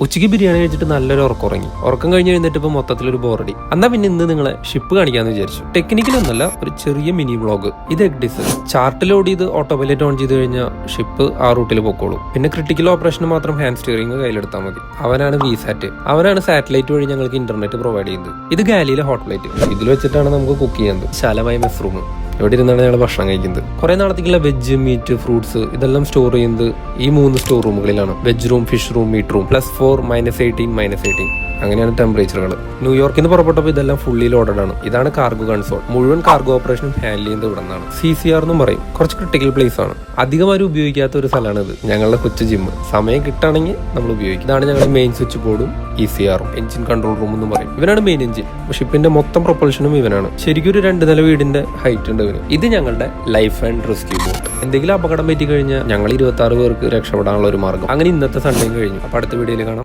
ഉച്ചയ്ക്ക് ബിരിയാണി കഴിച്ചിട്ട് നല്ലൊരു ഉറക്കം കഴിഞ്ഞ് എഴുന്നേറ്റ് ഇപ്പോൾ മൊത്തത്തിലൊരു ബോറടി. എന്നാ പിന്നെ ഇന്ന് നിങ്ങളെ ഷിപ്പ് കാണിക്കാന്ന് വിചാരിച്ചു. ടെക്നിക്കലൊന്നല്ല, ഒരു ചെറിയ മിനി വ്ളോഗ്. ഇത് എഗ്ഡിസ് ചാർട്ട് ലോഡ് ചെയ്ത് ഓട്ടോ പൈലറ്റ് ഓൺ ചെയ്ത് കഴിഞ്ഞാൽ ഷിപ്പ് ആ റൂട്ടിൽ പൊക്കോളും. പിന്നെ ക്രിട്ടിക്കൽ ഓപ്പറേഷന് മാത്രം ഹാൻഡ് സ്റ്റിയറിംഗ് കയ്യിലെടുത്താൽ മതി. അവനാണ് വിസാറ്റ്. അവനാണ് സാറ്റലൈറ്റ് വഴി ഞങ്ങൾക്ക് ഇന്റർനെറ്റ് പ്രൊവൈഡ് ചെയ്യുന്നത്. ഇത് ഗാലിയിലെ ഹോട്ട് പ്ലേറ്റ്. ഇതിൽ വെച്ചിട്ടാണ് നമുക്ക് കുക്ക് ചെയ്യുന്നത്. വിശാലമായ മെസ് റൂം. ഇവിടെ ഇരുന്നാണ് ഞങ്ങൾ ഭക്ഷണം കഴിക്കുന്നത്. കുറെ നാളത്തേക്കുള്ള വെജ്, മീറ്റ്, ഫ്രൂട്ട്സ് ഇതെല്ലാം സ്റ്റോർ ചെയ്യുന്നത് ഈ 3 സ്റ്റോർ റൂമുകളിലാണ്. Veg room, fish room, meat room. +4, -18, അങ്ങനെയാണ് ടെമ്പറേച്ചറുകൾ. ന്യൂയോർക്കിൽ നിന്ന് പുറപ്പെട്ടപ്പോൾ ഇതെല്ലാം ഫുള്ളി ലോഡഡ് ആണ്. ഇതാണ് കാർഗോ കൺസോൾ. മുഴുവൻ കാർഗോ ഓപ്പറേഷനും ഹാൻഡിൽ ചെയ്യുന്നത് ഇവിടെ നിന്നാണ്. CCR എന്നും പറയും. കുറച്ച് ക്രിട്ടിക്കൽ പ്ലേസ് ആണ്. അധികം ആരും ഉപയോഗിക്കാത്ത ഒരു സ്ഥലമാണ് ഇത്. ഞങ്ങളുടെ കൊച്ചു ജിമ്മ്. സമയം കിട്ടുകയാണെങ്കിൽ നമ്മൾ ഉപയോഗിക്കും. ഇതാണ് ഞങ്ങളുടെ മെയിൻ സ്വിച്ച് ബോർഡും ECR, എഞ്ചിൻ കൺട്രോൾ റൂം എന്നും പറയും. ഇവനാണ് മെയിൻ എഞ്ചിൻ. ഷിപ്പിന്റെ മൊത്തം പ്രൊപ്പൽഷനും ഇവനാണ്. ശരിക്കും ഒരു 2 നില വീടിന്റെ ഹൈറ്റ് ഉണ്ട് ഇവന്. ഇത് ഞങ്ങളുടെ ലൈഫ് ആൻഡ് റെസ്ക്യൂ ബോട്ട്. എന്തെങ്കിലും അപകടം പറ്റി കഴിഞ്ഞാൽ ഞങ്ങൾ 26 പേർക്ക് രക്ഷപ്പെടാനുള്ള ഒരു മാർഗം. അങ്ങനെ ഇന്നത്തെ സൺഡേയും കഴിഞ്ഞു. അപ്പൊ അടുത്ത വീഡിയോയിൽ കാണാം.